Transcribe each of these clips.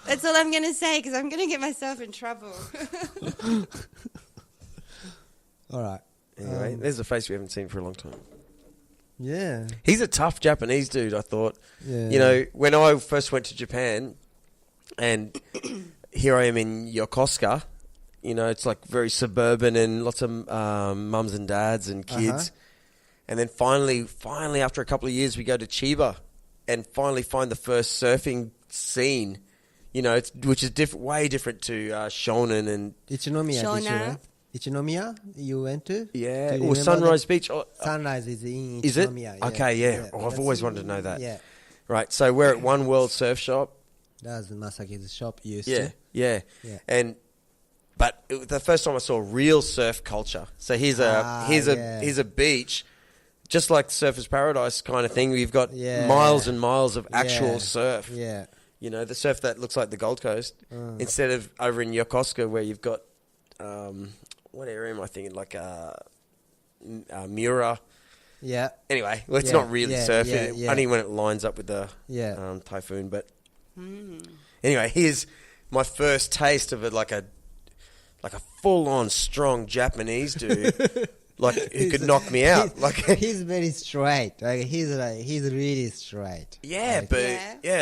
That's all I'm going to say because I'm going to get myself in trouble. All right. Anyway, there's a face we haven't seen for a long time. Yeah. He's a tough Japanese dude, I thought. Yeah. You know, when I first went to Japan, and here I am in Yokosuka, you know, it's like very suburban and lots of mums and dads and kids. And then finally, after a couple of years, we go to Chiba and finally find the first surfing scene, you know, which is way different to Shonen and... Ichinomiya, did you know? Ichinomiya, you went to? Yeah, or or Sunrise Beach. Sunrise is in Ichinomiya. Is it? Yeah. Okay, yeah. Oh, I've always wanted to know that. Yeah. Right, so we're at One World Surf Shop. That's Masaki's shop used Yeah, to. yeah. But the first time I saw real surf culture. So here's a beach, just like Surfer's Paradise kind of thing. We've got miles and miles of actual surf. Yeah. You know, the surf that looks like the Gold Coast, instead of over in Yokosuka where you've got, what area am I thinking? Like Miura. Yeah. Anyway, well, it's not really surf. Only when it lines up with the typhoon. But anyway, here's my first taste of it, like a full-on strong Japanese dude, like who could knock me out. He's very straight. Like he's really straight. Yeah,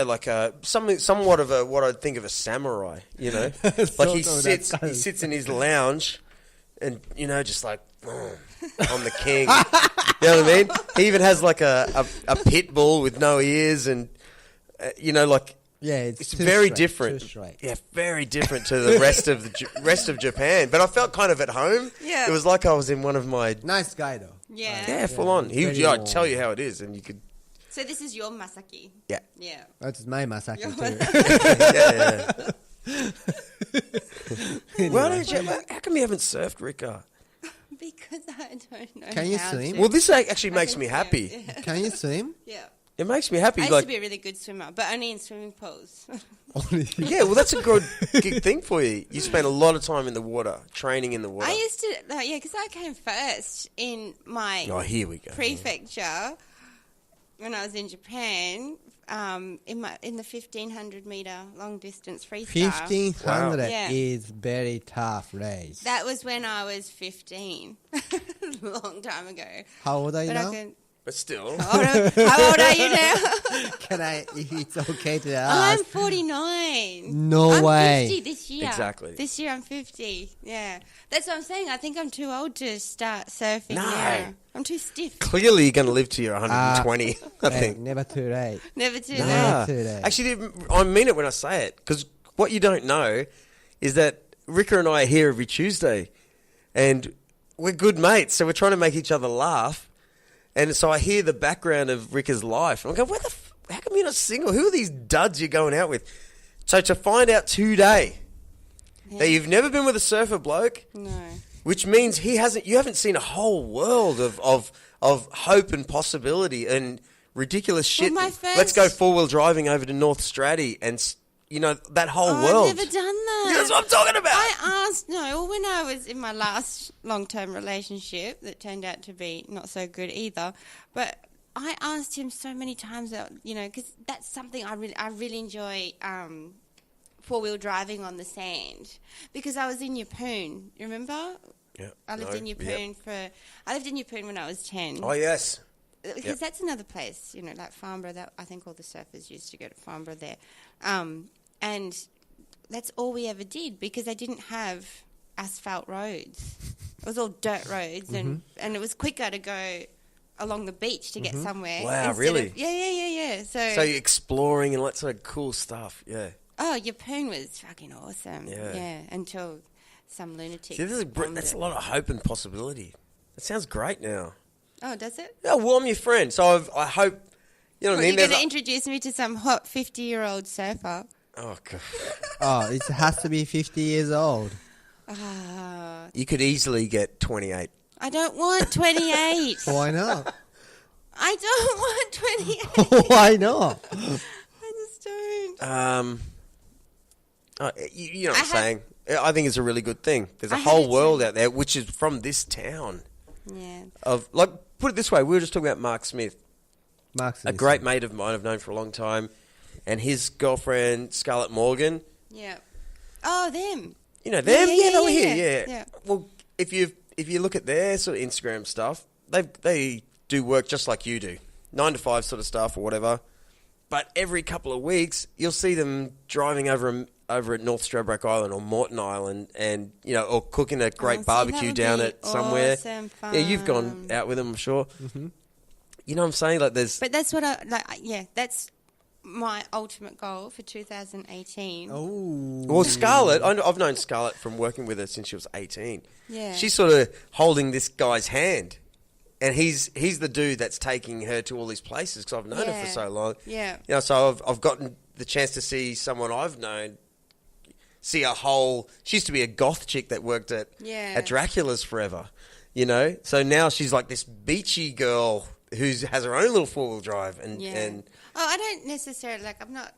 like somewhat of what I'd think of a samurai. You know, like he sits in his lounge, and you know, just like I'm the king. You know what I mean? He even has like a pit bull with no ears, and you know, like. Yeah, it's very different. Yeah, very different to the rest of Japan. But I felt kind of at home. Yeah, it was like I was in one of my nice guy though. Yeah, full on. I'd tell you how it is, and you could. So this is your Masaki. Yeah. That's my Masaki too. Well, how come you haven't surfed, Rika? Because I don't know. Can you swim? Well, this actually makes me happy. Yeah. Can you swim? Yeah. It makes me happy. I used to be a really good swimmer, but only in swimming pools. Yeah, well, that's a good thing for you. You spent a lot of time in the water, training in the water. I used to, because I came first in my here we go. prefecture when I was in Japan, in the 1,500 meter long distance freestyle. 1,500 is very tough race. That was when I was 15, a long time ago. How old are you now? But still. How old are you now? Can I, if it's okay to ask? I'm 49. No way. I'm 50 this year. Exactly. This year I'm 50. Yeah. That's what I'm saying. I think I'm too old to start surfing No. now. I'm too stiff. Clearly, you're going to live to your 120, I think. Never too late. Never too Nah. late. Never too late. Actually, I mean it when I say it, because what you don't know is that Rika and I are here every Tuesday, and we're good mates, so we're trying to make each other laugh. And so I hear the background of Rika's life. And I go, how come you're not single? Who are these duds you're going out with? So to find out today that you've never been with a surfer bloke, No. which means you haven't seen a whole world of hope and possibility and ridiculous shit. Well, Let's go 4-wheel driving over to North Stratty and, you know, that whole world. I've never done that. That's what I'm talking about. I asked, when I was in my last long-term relationship that turned out to be not so good either, but I asked him so many times that, because that's something I really enjoy, 4-wheel driving on the sand, because I was in Yeppoon, remember? Yeah. I lived in Yeppoon when I was 10. Oh, yes. Because that's another place, like Farnborough. That I think all the surfers used to go to Farnborough there. And that's all we ever did because they didn't have asphalt roads. It was all dirt roads, and it was quicker to go along the beach to get somewhere. Wow, really? Yeah. So you're exploring and all that sort of cool stuff, yeah. Oh, Yeppoon was fucking awesome. Yeah. Until some lunatic. See, that's a lot of hope and possibility. It sounds great now. Oh, does it? Yeah, well, I'm your friend, so I hope, you know what I mean? You're going to introduce me to some hot 50-year-old surfer. Oh, God. Oh, it has to be 50 years old. You could easily get 28. I don't want 28. Why not? I don't want 28. Why not? I just don't. You know what I'm saying? I think it's a really good thing. There's a whole world out there, which is from this town. Yeah. Put it this way, we were just talking about Mark Smith. Mark Smith. A great mate of mine I've known for a long time. and his girlfriend Scarlett Morgan. Yeah. Oh, them. You know them? Yeah, they were yeah. here. Yeah. Well, if you look at their sort of Instagram stuff, they do work just like you do, 9 to 5 sort of stuff or whatever. But every couple of weeks, you'll see them driving over at North Stradbroke Island or Moreton Island, and or cooking a great barbecue down at somewhere. Awesome fun. Yeah, you've gone out with them, I'm sure. Mm-hmm. You know what I'm saying? Like, there's. But that's what I like. Yeah, that's my ultimate goal for 2018. Oh. Well, Scarlett, I've known Scarlett from working with her since she was 18. Yeah. She's sort of holding this guy's hand. And he's the dude that's taking her to all these places because I've known her for so long. Yeah. So I've gotten the chance to see someone I've known see a whole... She used to be a goth chick that worked at Dracula's forever, So now she's like this beachy girl who has her own little four-wheel drive. And I don't necessarily... Like, I'm not...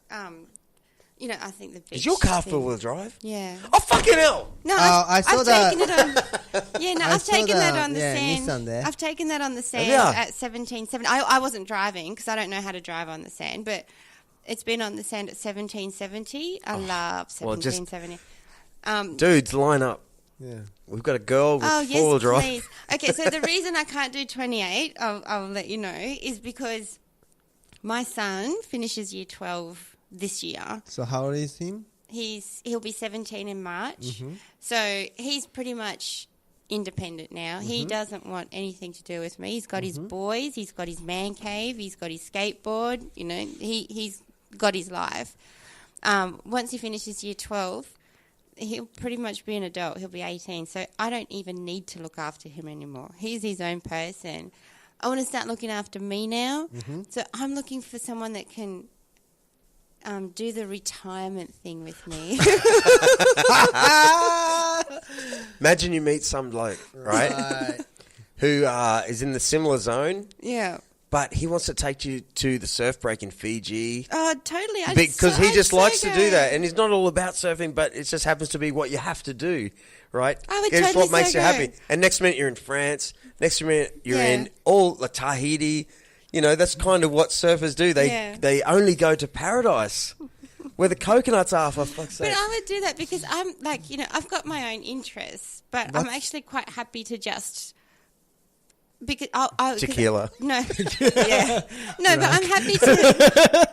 I think the beach... Is your car thing- four-wheel drive? Yeah. Oh, fucking hell! No, I saw that. taken it on. Yeah, no, I've taken that on the Nissan sand. there. I've taken that on the sand Yeah. at 1770. I wasn't driving because I don't know how to drive on the sand, but it's been on the sand at 1770. I love 1770. Dudes, line up. Yeah. We've got a girl with Oh four-wheel yes, drive. please. Okay, so the reason I can't do 28, I'll let you know, is because my son finishes year 12 this year. So how old is him? He'll be 17 in March. Mm-hmm. So he's pretty much independent now. He doesn't want anything to do with me. He's got his boys, he's got his man cave, he's got his skateboard, he's got his life. Once he finishes year 12, he'll pretty much be an adult. He'll be 18. So I don't even need to look after him anymore. He's his own person. I want to start looking after me now. So I'm looking for someone that can do the retirement thing with me. Imagine you meet some bloke, right? Who is in the similar zone. Yeah. But he wants to take you to the surf break in Fiji. Oh, totally. Because he just likes to do that. And he's not all about surfing, but it just happens to be what you have to do, right? I would It's totally what makes so you go. happy. And next minute you're in France. Next minute you're in all Tahiti. That's kind of what surfers do. They only go to paradise. Where the coconuts are, for fuck's sake. But I would do that because I'm like, I've got my own interests, but I'm actually quite happy to just... Because Tequila. No. Yeah. No, but I'm happy to...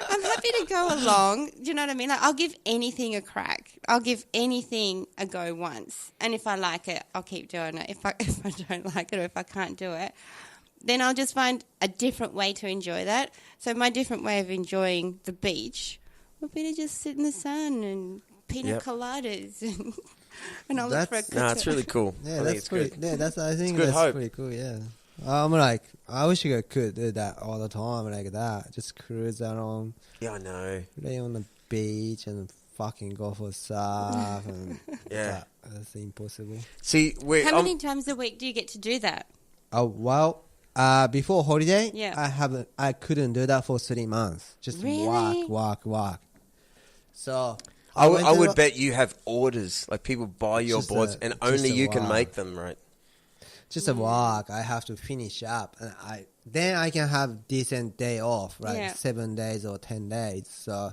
I'm happy to go along. Do you know what I mean? Like, I'll give anything a crack. I'll give anything a go once. And if I like it, I'll keep doing it. If I don't like it or if I can't do it, then I'll just find a different way to enjoy that. So my different way of enjoying the beach would be to just sit in the sun and pina coladas and I'll look for a cocktail. No, it's really cool. Yeah, it's pretty. good. Yeah, I think good that's hope. pretty cool. Yeah, I'm like, I wish I could do that all the time like that. Just cruise around. Yeah, I know. Lay on the beach and fucking go for surf and that's impossible. See, how many times a week do you get to do that? Oh well. Before holiday, Yeah. I couldn't do that for 3 months. Just Really? walk. So I would bet you have orders, like people buy your Just boards, and only you can make them, right? just a walk. I have to finish up, and then I can have decent day off, like 7 days or 10 days. So,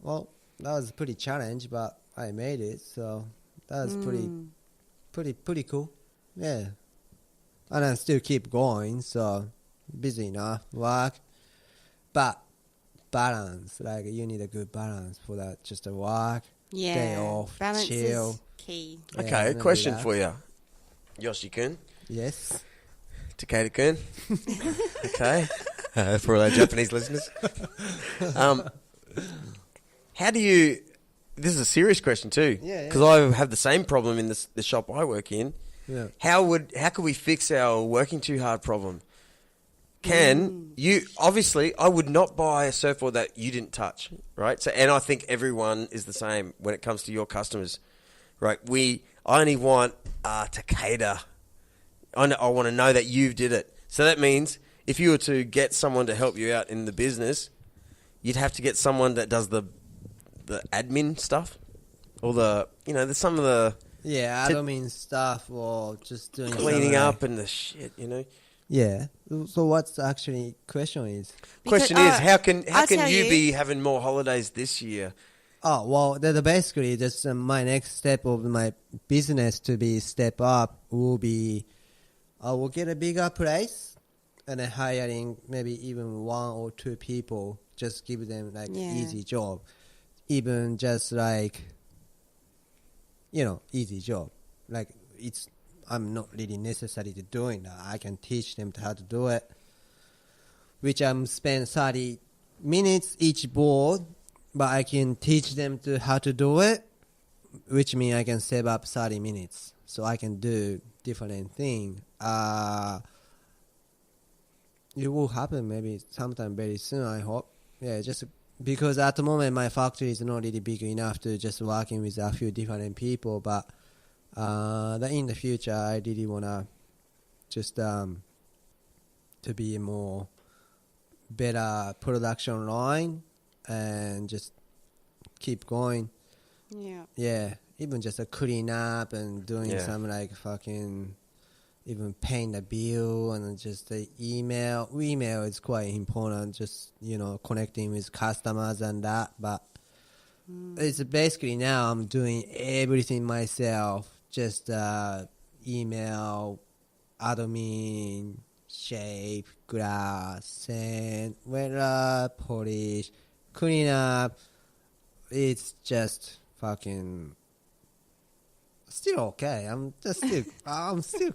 well, that was a pretty challenge, but I made it. So that was pretty cool. Yeah. And I still keep going, so busy enough, work. But balance, like you need a good balance for that. Just a walk, day off, balance chill. is key. Okay, Yeah, a question for you. Yoshi-kun, Yes. Takeda-kun. Okay, for all our Japanese listeners. How do you... This is a serious question too. Yeah. Because I have the same problem in the shop I work in. Yeah. How could we fix our working too hard problem? Obviously, I would not buy a surfboard that you didn't touch, right? So, and I think everyone is the same when it comes to your customers, right? I only want Takeda. I want to know that you did it. So that means if you were to get someone to help you out in the business, you'd have to get someone that does the admin stuff, or some of the Yeah, admin stuff or just doing cleaning something up and the shit, Yeah. So what's actually question is? Question is, how can I'll tell you you- be having more holidays this year? Oh, well, basically just my next step of my business to be step up will be I will get a bigger place and then hiring maybe even 1 or 2 people, just give them like easy job. Even just like, easy job. Like I'm not really necessary to doing that. I can teach them how to do it, which I'm spend 30 minutes each board, but I can teach them to how to do it, which means I can save up 30 minutes. So I can do different thing. It will happen maybe sometime very soon, I hope. Yeah, just because at the moment my factory is not really big enough to just working with a few different people, but in the future I really wanna just to be more better production line and just keep going. Yeah, even just a clean up and doing some like fucking even paying the bill and just the email. Email is quite important, just connecting with customers and that, but it's basically now I'm doing everything myself, just email, admin, shape, glass, sand, wet up, polish, clean up. It's just fucking still okay. I'm still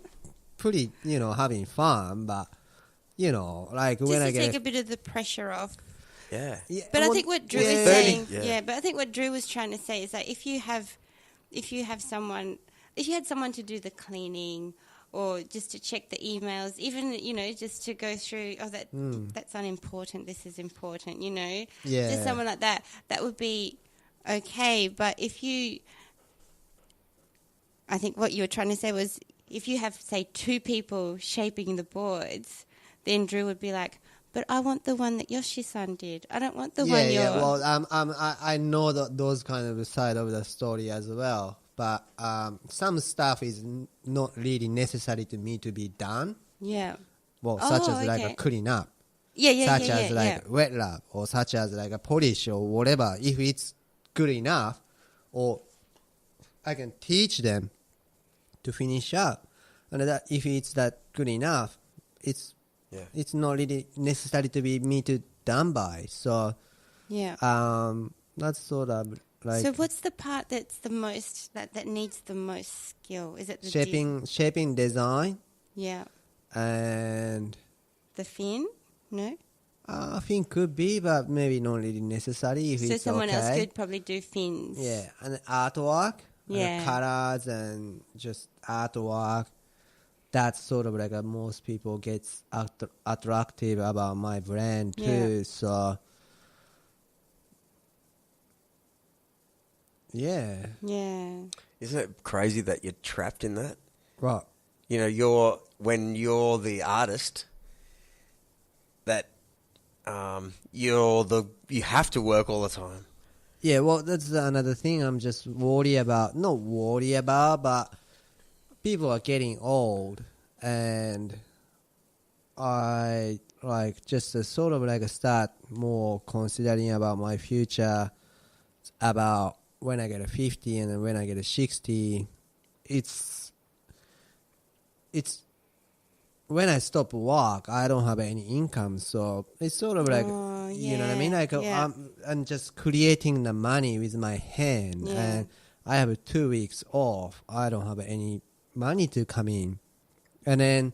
pretty, having fun, but like Just when to I take get a bit of the pressure off. Yeah. But I think what Drew was saying, Yeah. but I think what Drew was trying to say is that if you had someone to do the cleaning or just to check the emails, even, just to go through, that's unimportant, this is important, just someone like that would be okay. But I think what you were trying to say was if you have, say, 2 people shaping the boards, then Drew would be like, but I want the one that Yoshi-san did. I don't want the one you're... Yeah, well, I know those kind of side of the story as well. But some stuff is not really necessary to me to be done. Yeah. Well, such as like a clean up. Such as like wet lab or such as like a polish or whatever. If it's good enough, or I can teach them to finish up. And that if it's that good enough, it's not really necessary to be me to done by. So that's sort of like. So what's the part that's the most that needs the most skill? Is it the shaping design? Yeah. And the fin? No. I think could be, but maybe not really necessary. If so someone else could probably do fins. Yeah, and artwork. Yeah. Colors and just artwork. That's sort of like most people gets attractive about my brand too. So yeah. Isn't it crazy that you're trapped in that? Right. When you're the artist, that you have to work all the time. Yeah, well, that's another thing I'm just not worried about, but people are getting old, and I just sort of start more considering about my future, about when I get a 50 and then when I get a 60. It's when I stop work, I don't have any income, so it's sort of you know what I mean? I'm just creating the money with my hand, and I have 2 weeks off. I don't have any money to come in, and then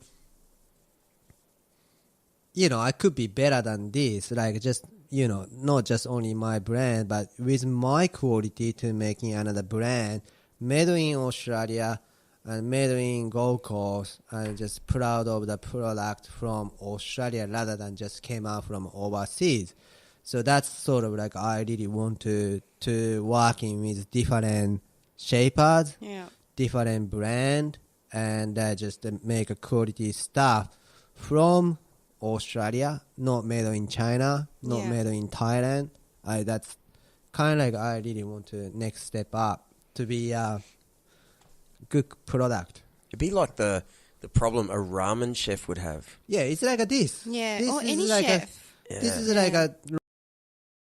I could be better than this, just not just only my brand, but with my quality to making another brand made in Australia and made in Gold Coast, and just proud of the product from Australia rather than just came out from overseas. So that's sort of I really want to working with different shapers, different brand, and just make a quality stuff from Australia, not made in China, not made in Thailand. That's kind of I really want to next step up to be a good product. It'd be like the the problem a ramen chef would have. Yeah, it's like a this. Yeah, This or is any like chef. This is like a